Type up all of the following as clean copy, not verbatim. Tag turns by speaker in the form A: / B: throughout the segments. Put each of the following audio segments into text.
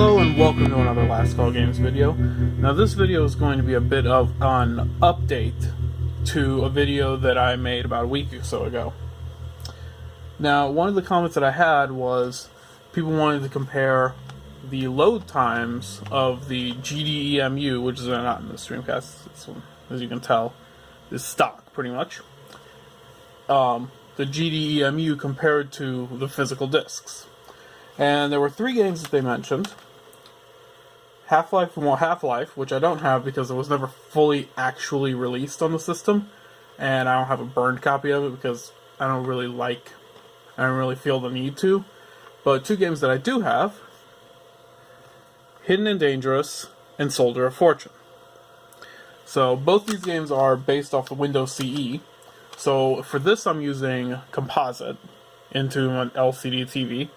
A: Hello and welcome to another Last Call Games video. Now this video is going to be a bit of an update to a video that I made about a week or so ago. Now one of the comments that I had was people wanted to compare the load times of the GDEMU, which is not in the streamcast, this one, as you can tell, is stock pretty much. The GDEMU compared to the physical discs. And there were three games that they mentioned. Half-Life, which I don't have because it was never fully actually released on the system. And I don't have a burned copy of it because I don't really feel the need to. But two games that I do have, Hidden and Dangerous and Soldier of Fortune. So both these games are based off the Windows CE. So for this I'm using composite into an LCD TV.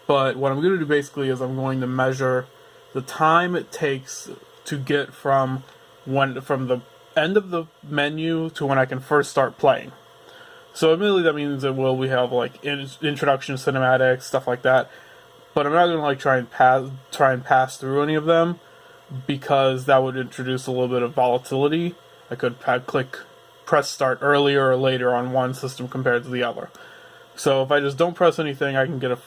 A: But what I'm going to do basically is I'm going to measure the time it takes to get from the end of the menu to when I can first start playing. So admittedly that means that we have like introduction cinematics, stuff like that. But I'm not going to like try and pass through any of them because that would introduce a little bit of volatility. I could press start earlier or later on one system compared to the other. So if I just don't press anything, I can get a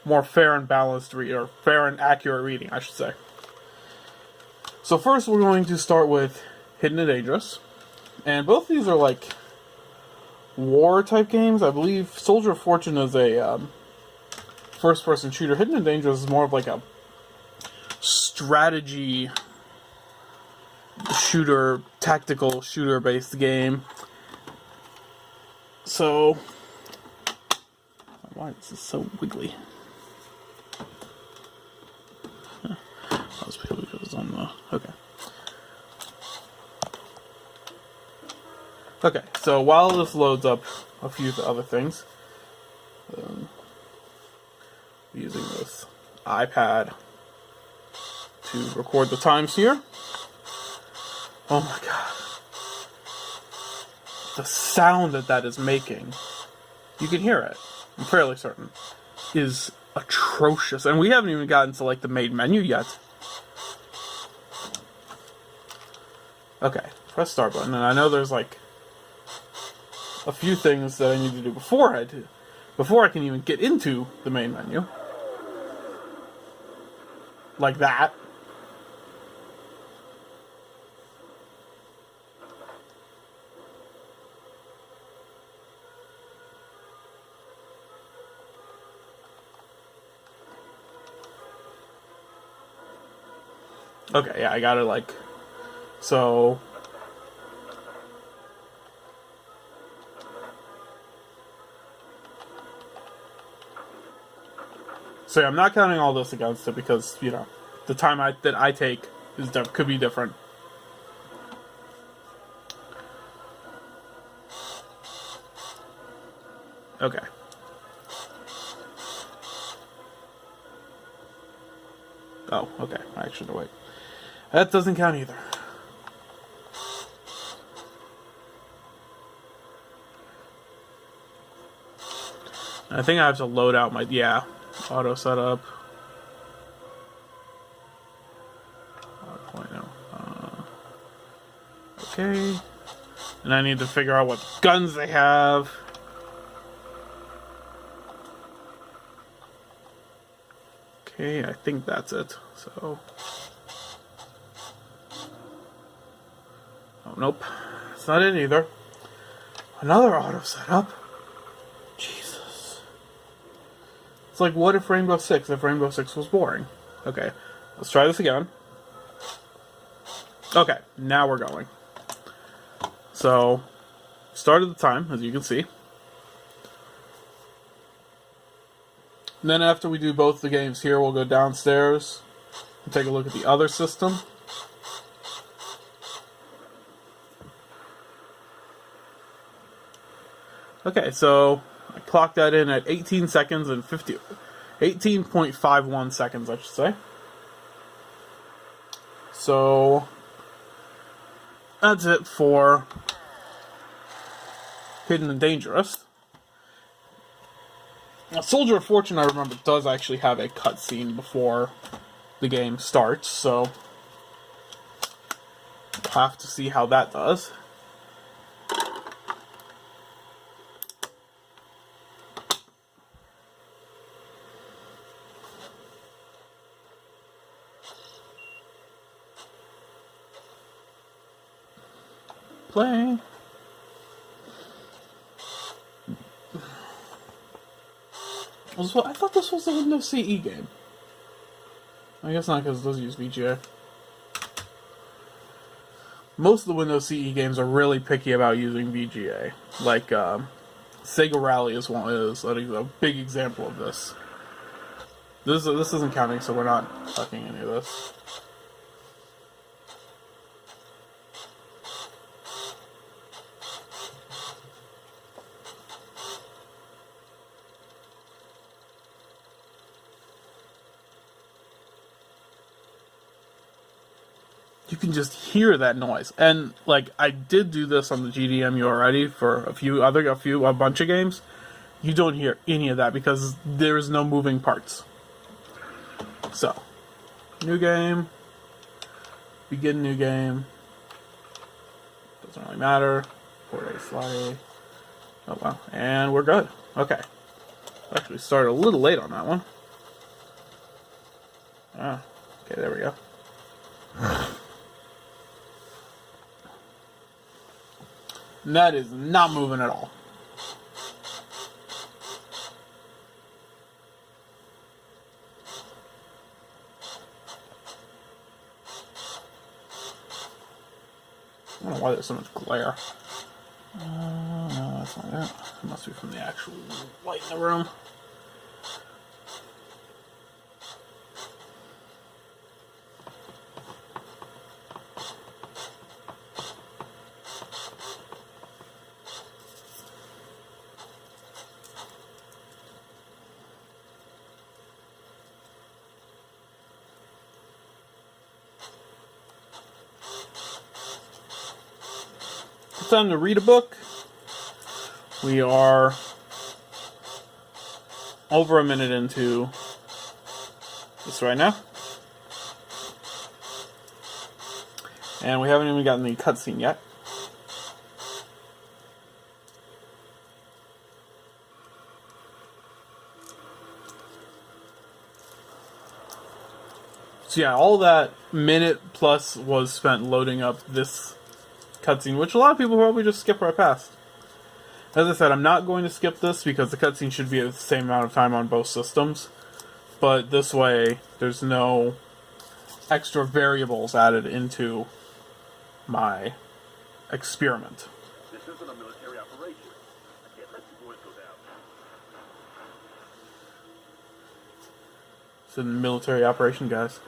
A: more fair and balanced or fair and accurate reading, I should say. So first we're going to start with Hidden and Dangerous. And both these are like war type games. I believe Soldier of Fortune is a first person shooter. Hidden and Dangerous is more of like a strategy shooter, tactical shooter based game. So why is this so wiggly? That's because it's on the... Okay, so while this loads up a few other things, using this iPad to record the times here. Oh my god. The sound that is making, you can hear it, I'm fairly certain, is atrocious. And we haven't even gotten to like the main menu yet. Okay, press start button, and I know there's like a few things that I need to do before I can even get into the main menu. Like that. Okay, yeah, I gotta like... So... So yeah, I'm not counting all this against it because, you know, the time that I take could be different. Okay. Oh, okay. Actually, wait. That doesn't count either. I think I have to load out my... Yeah. Auto setup. 5.0. Okay. And I need to figure out what guns they have. Okay, I think that's it. So... Oh, nope. That's not it either. Another auto setup? Jesus. It's like, what if Rainbow Six was boring? Okay, let's try this again. Okay, now we're going. So, started the time, as you can see. And then after we do both the games here, we'll go downstairs and take a look at the other system. Okay, so I clocked that in at 18 seconds and 18.51 seconds, I should say. So that's it for Hidden and Dangerous. Now, Soldier of Fortune, I remember, does actually have a cutscene before the game starts, so we'll have to see how that does. Play. I thought this was a Windows CE game. I guess not, because it does use VGA. Most of the Windows CE games are really picky about using VGA. Like, Sega Rally is a big example of this. This isn't counting, so we're not talking any of this. You can just hear that noise. And, like, I did do this on the GDEMU already for a bunch of games. You don't hear any of that because there's no moving parts. So, new game, begin new game. Doesn't really matter. 4-day slide. Oh, wow. And we're good. Okay. Actually started a little late on that one. Ah, okay, there we go. And that is not moving at all. I don't know why there's so much glare. No, that's not it. It must be from the actual light in the room. It's time to read a book. We are over a minute into this right now. And we haven't even gotten the cutscene yet. So yeah, all that minute plus was spent loading up this cutscene, which a lot of people probably just skip right past. As I said, I'm not going to skip this because the cutscene should be the same amount of time on both systems. But this way, there's no extra variables added into my experiment.
B: This isn't a military operation. I can't let you boys go down.
A: It's a military operation, guys.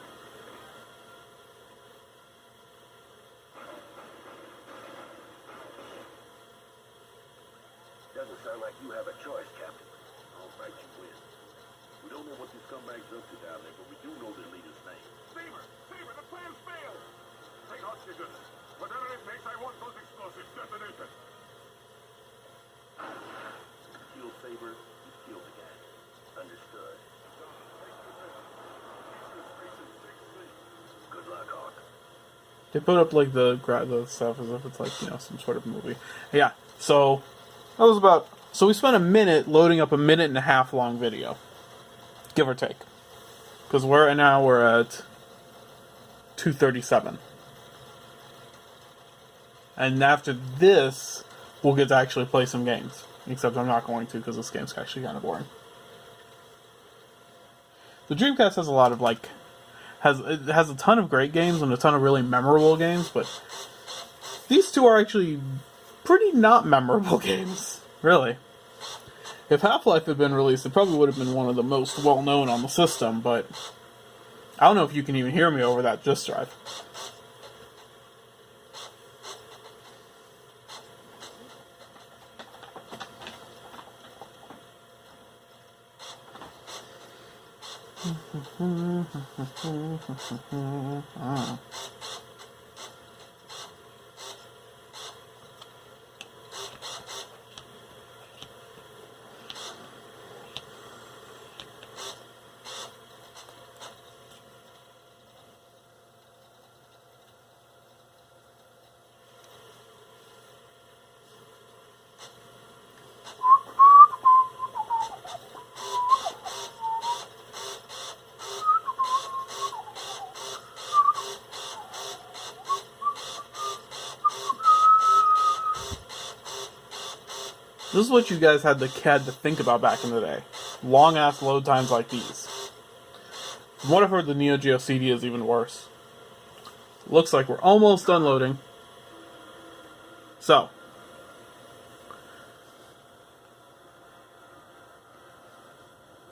B: Doesn't sound like you have a choice, Captain. All right, you win. We don't know what these scumbags up to down there, but we do know their leader's name. Saber! Saber, the plan's failed! Take oxygen. Whatever it takes, I want those explosives detonated. Kill Saber, you kill the guy. Understood. Good luck, Hawk.
A: They put up like the stuff as if it's like, you know, some sort of movie. Yeah, so that was about. So we spent a minute loading up a 1.5-minute long video, give or take, because we're at 2:37, and after this, we'll get to actually play some games. Except I'm not going to because this game's actually kind of boring. The Dreamcast has a lot of like. It has a ton of great games and a ton of really memorable games, but these two are actually pretty not memorable games, really. If Half-Life had been released, it probably would have been one of the most well-known on the system, but I don't know if you can even hear me over that disk drive. This is what you guys had to think about back in the day. Long ass load times like these. From what I've heard, the Neo Geo CD is even worse. Looks like we're almost done loading. So,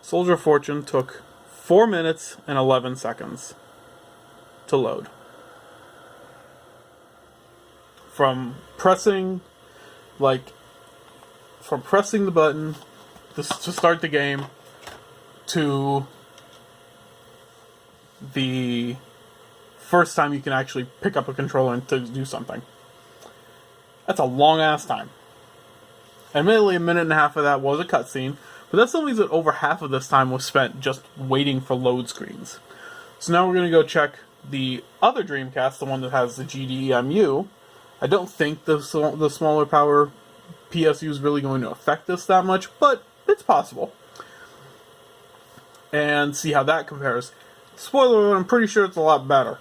A: Soldier of Fortune took 4 minutes and 11 seconds to load. From pressing the button to start the game to the first time you can actually pick up a controller and to do something. That's a long ass time. Admittedly, a minute and a half of that was a cutscene, but that still means that over half of this time was spent just waiting for load screens. So now we're going to go check the other Dreamcast, the one that has the GDEMU. I don't think the smaller power PSU is really going to affect this that much, but it's possible. And see how that compares. Spoiler alert, I'm pretty sure it's a lot better.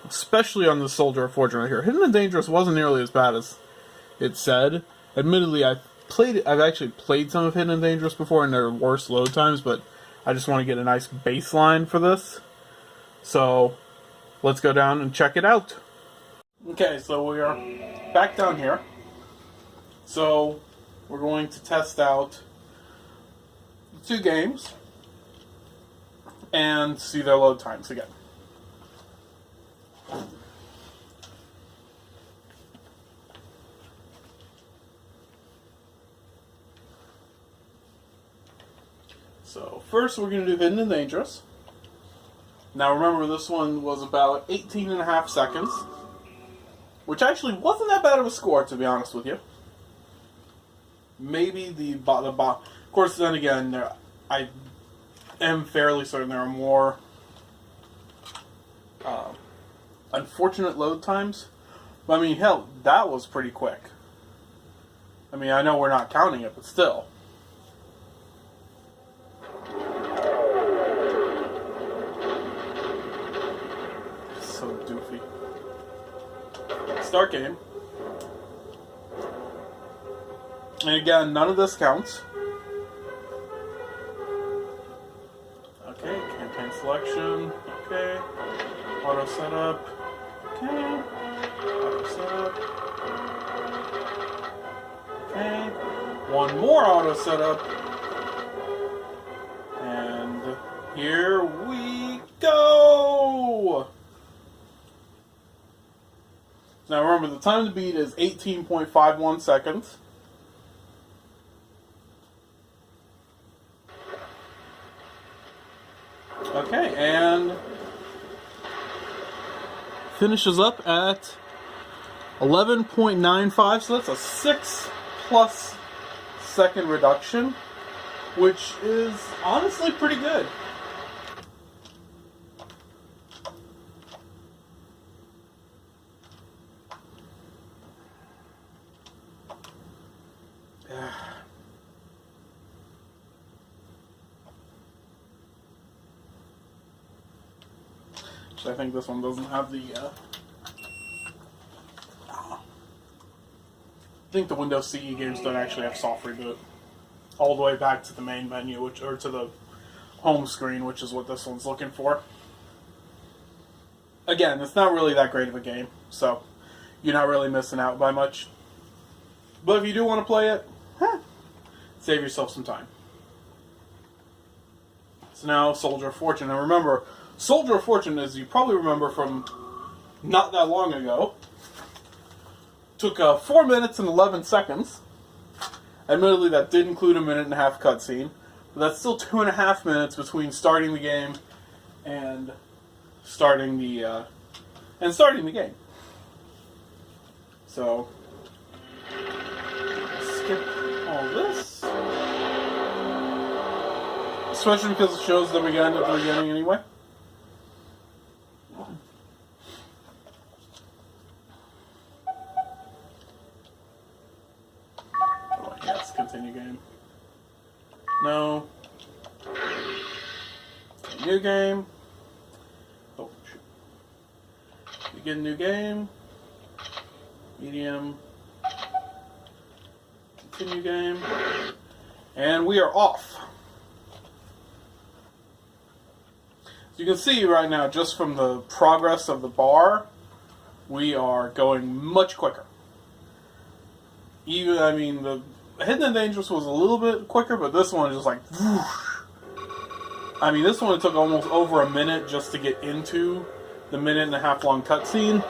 A: Especially on the Soldier of Fortune right here. Hidden and Dangerous wasn't nearly as bad as it said. Admittedly, I've actually played some of Hidden and Dangerous before, and there are worse load times, but I just want to get a nice baseline for this. So, let's go down and check it out. Okay, so we are back down here. So, we're going to test out the two games and see their load times again. So, first we're going to do Hidden and Dangerous. Now remember, this one was about 18.5 seconds, which actually wasn't that bad of a score, to be honest with you. Maybe of course, then again, I am fairly certain there are more unfortunate load times. But I mean, hell, that was pretty quick. I mean, I know we're not counting it, but still. So doofy. Start game. And again, none of this counts. Okay, campaign selection. Okay. Auto setup. Okay. Auto setup. Okay. One more auto setup. And here we go! Now remember, the time to beat is 18.51 seconds. Okay, and finishes up at 11.95, so that's a 6+ second reduction, which is honestly pretty good. I think this one doesn't have the, I think the Windows CE games don't actually have soft reboot. All the way back to the main menu, or to the home screen, which is what this one's looking for. Again, it's not really that great of a game, so you're not really missing out by much. But if you do want to play it, save yourself some time. So now, Soldier of Fortune. And remember, Soldier of Fortune, as you probably remember from not that long ago, took 4 minutes and 11 seconds. Admittedly, that did include a 1.5-minute cutscene, but that's still 2.5 minutes between starting the game and starting the game. So, skip all this, especially because it shows that we got into the beginning anyway. Continue game. No. New game. Oh, shoot. Begin new game. Medium. Continue game. And we are off. As you can see right now, just from the progress of the bar, we are going much quicker. Even, I mean, the Hidden and Dangerous was a little bit quicker, but this one is just like, whoosh. I mean, this one took almost over a minute just to get into the 1.5-minute long cutscene.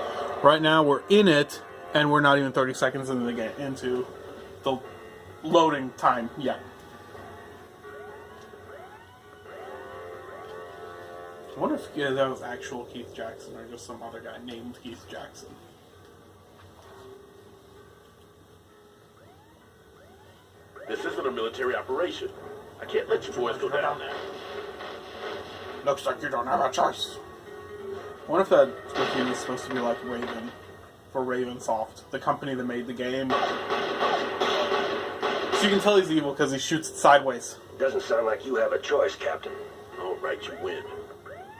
A: Right now, we're in it, and we're not even 30 seconds into the loading time yet. I wonder if that was actual Keith Jackson or just some other guy named Keith Jackson.
B: This isn't a military operation. I can't let you boys go down there.
A: Looks like you don't have a choice. I wonder if that graffiti is supposed to be like Raven, for Ravensoft, the company that made the game. So you can tell he's evil because he shoots it sideways.
B: Doesn't sound like you have a choice, Captain. All right, you win.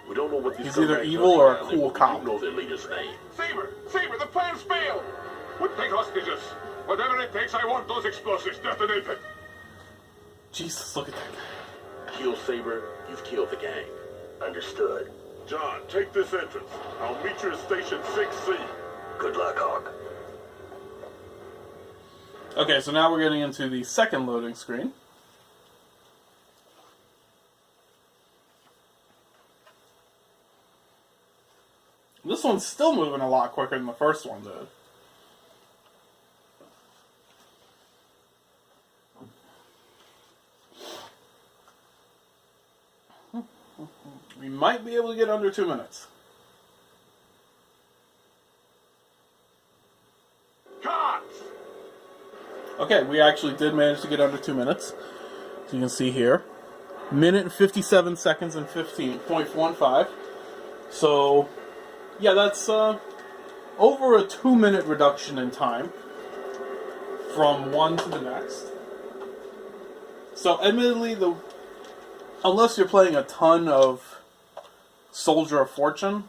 B: We don't know what these
A: He's either evil or a cool cop.
B: You know their leader's name.
C: Saber! Saber, the plan's failed! We'll take hostages. Whatever it takes, I want those explosives detonated.
A: Jesus, look at that guy.
B: Kill Saber, you've killed the gang. Understood. John, take this entrance. I'll meet you at Station 6C. Good luck, Hawk.
A: Okay, so now we're getting into the second loading screen. This one's still moving a lot quicker than the first one did. We might be able to get under 2 minutes.
C: Cops!
A: Okay, we actually did manage to get under 2 minutes. So you can see here. 1 minute 57 seconds and 15.15. So, yeah, that's over a 2 minute reduction in time from one to the next. So, admittedly, unless you're playing a ton of Soldier of Fortune,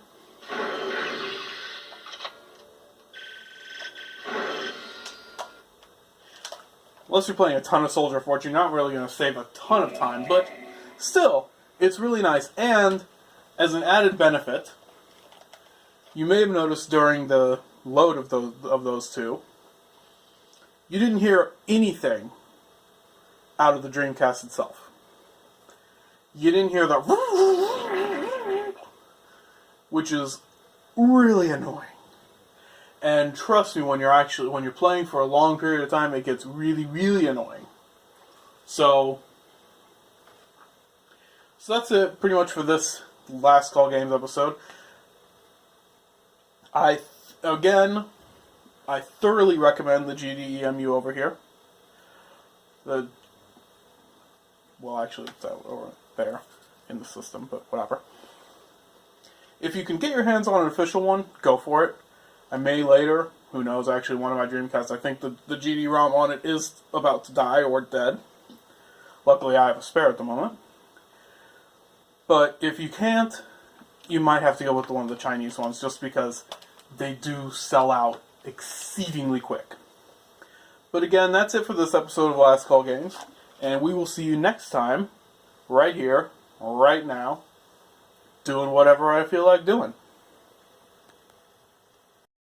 A: you're not really going to save a ton of time, but still, it's really nice. And as an added benefit, you may have noticed during the load of those two, you didn't hear anything out of the Dreamcast itself. You didn't hear the which is really annoying. And trust me, when you're playing for a long period of time, it gets really, really annoying. So that's it pretty much for this Last Call Games episode. I thoroughly recommend the GDEMU over here. Actually, it's over there in the system, but whatever. If you can get your hands on an official one, go for it. I may later, who knows, actually one of my Dreamcasts, I think the GD-ROM on it is about to die or dead. Luckily I have a spare at the moment. But if you can't, you might have to go with one of the Chinese ones, just because they do sell out exceedingly quick. But again, that's it for this episode of Last Call Games, and we will see you next time, right here, right now, doing whatever I feel like doing.